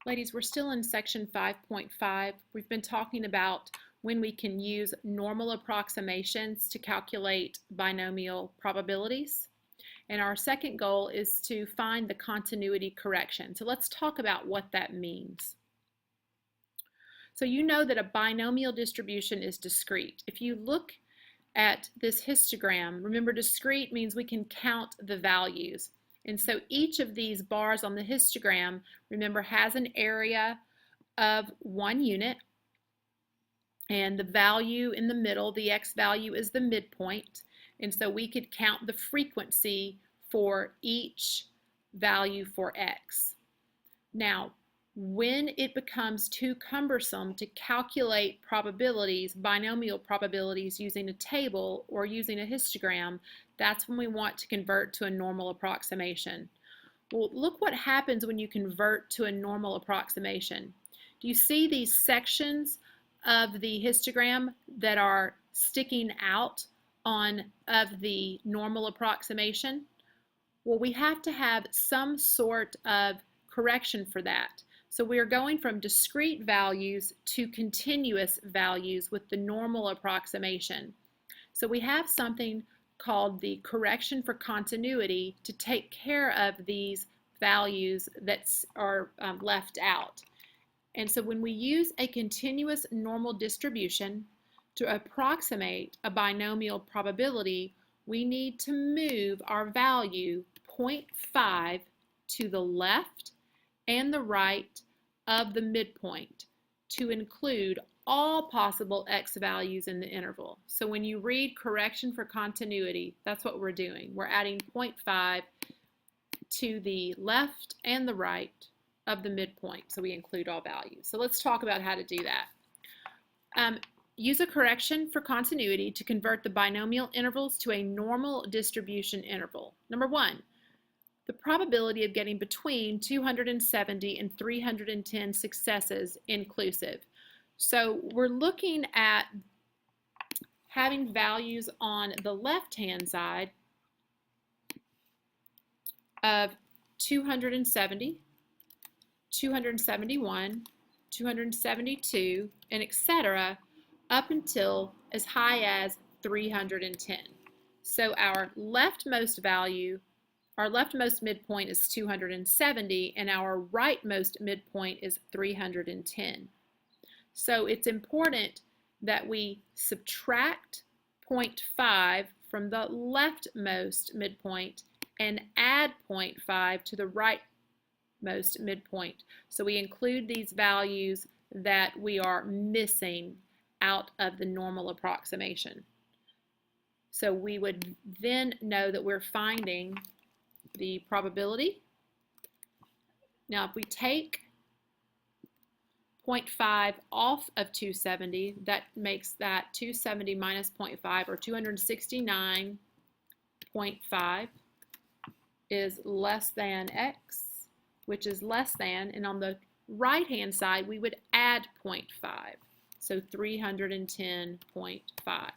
Ladies, we're still in section 5.5. We've been talking about when we can use normal approximations to calculate binomial probabilities. And our second goal is to find the continuity correction. So let's talk about what that means. So you know that a binomial distribution is discrete. If you look at this histogram, remember discrete means we can count the values. And so each of these bars on the histogram, remember, has an area of 1 unit. And the value in the middle, the x value, is the midpoint. And so we could count the frequency for each value for x. Now, when it becomes too cumbersome to calculate probabilities, binomial probabilities, using a table or using a histogram, that's when we want to convert to a normal approximation. Well, look what happens when you convert to a normal approximation. Do you see these sections of the histogram that are sticking out of the normal approximation? Well, we have to have some sort of correction for that. So we are going from discrete values to continuous values with the normal approximation. So we have something called the correction for continuity to take care of these values that are left out. And so when we use a continuous normal distribution to approximate a binomial probability, we need to move our value 0.5 to the left and the right of the midpoint to include all possible x values in the interval. So when you read correction for continuity, that's what we're doing. We're adding 0.5 to the left and the right of the midpoint, so we include all values. So let's talk about how to do that. Use a correction for continuity to convert the binomial intervals to a normal distribution interval. Number one, the probability of getting between 270 and 310 successes inclusive. So we're looking at having values on the left-hand side of 270, 271, 272, and etc. up until as high as 310. So our leftmost value, our leftmost midpoint is 270, and our rightmost midpoint is 310. So it's important that we subtract 0.5 from the leftmost midpoint and add 0.5 to the rightmost midpoint. So we include these values that we are missing out of the normal approximation. So we would then know that we're finding the probability. Now if we take 0.5 off of 270, that makes that 270 minus 0.5, or 269.5 is less than x, which is less than, and on the right hand side we would add 0.5, so 310.5.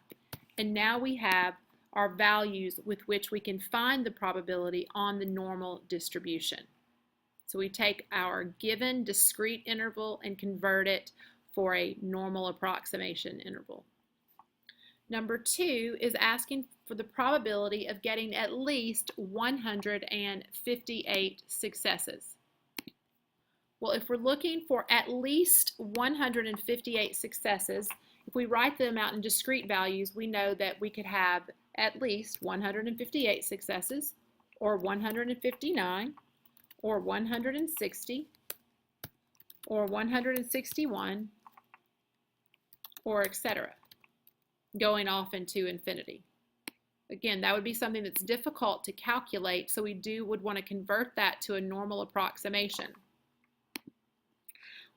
And now we have our values with which we can find the probability on the normal distribution. So we take our given discrete interval and convert it for a normal approximation interval. Number two is asking for the probability of getting at least 158 successes. Well, if we're looking for at least 158 successes, if we write them out in discrete values, we know that we could have at least 158 successes, or 159, or 160, or 161, or etc., going off into infinity. Again, that would be something that's difficult to calculate, so we would want to convert that to a normal approximation.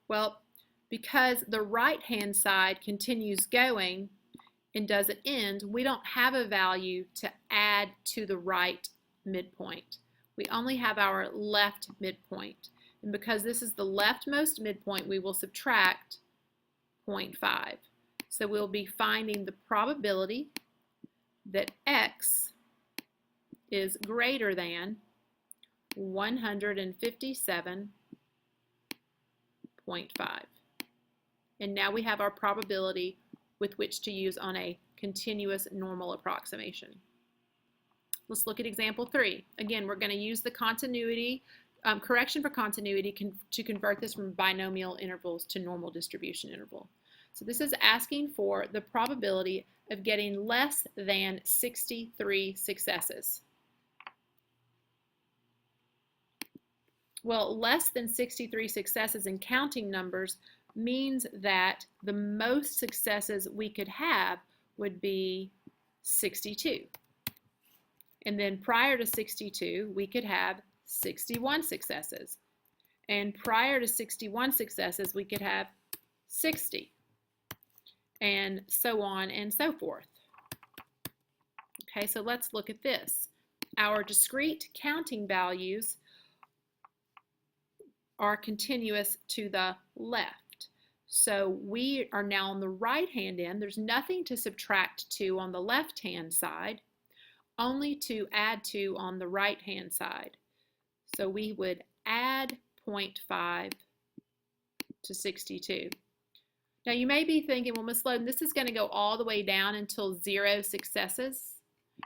Well, because the right-hand side continues going and doesn't end, we don't have a value to add to the right midpoint. We only have our left midpoint. And because this is the leftmost midpoint, we will subtract 0.5. So we'll be finding the probability that x is greater than 157 0.5. And now we have our probability with which to use on a continuous normal approximation. Let's look at example 3. Again, we're going to use the continuity, correction for continuity to convert this from binomial intervals to normal distribution interval. So this is asking for the probability of getting less than 63 successes. Well, less than 63 successes in counting numbers means that the most successes we could have would be 62. And then prior to 62, we could have 61 successes. And prior to 61 successes, we could have 60. And so on and so forth. Okay, so let's look at this. Our discrete counting values are continuous to the left. So we are now on the right-hand end. There's nothing to subtract to on the left-hand side, only to add to on the right-hand side. So we would add 0.5 to 62. Now you may be thinking, well, Ms. Loden, this is going to go all the way down until 0 successes.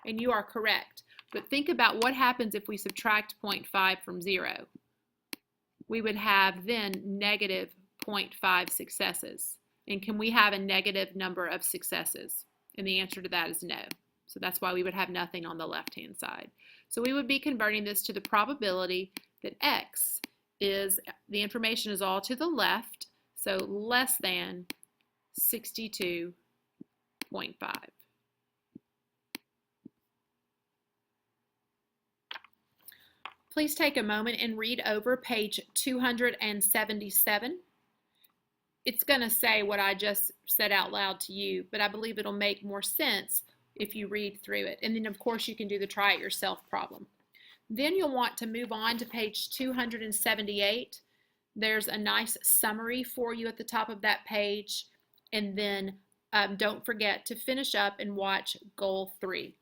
And you are correct. But think about what happens if we subtract 0.5 from 0. We would have then negative 0.5 successes. And can we have a negative number of successes? And the answer to that is no. So that's why we would have nothing on the left-hand side. So we would be converting this to the probability that x is, the information is all to the left, so less than 62.5. Please take a moment and read over page 277. It's going to say what I just said out loud to you, but I believe it'll make more sense if you read through it. And then, of course, you can do the try it yourself problem. Then you'll want to move on to page 278. There's a nice summary for you at the top of that page. And then don't forget to finish up and watch goal 3.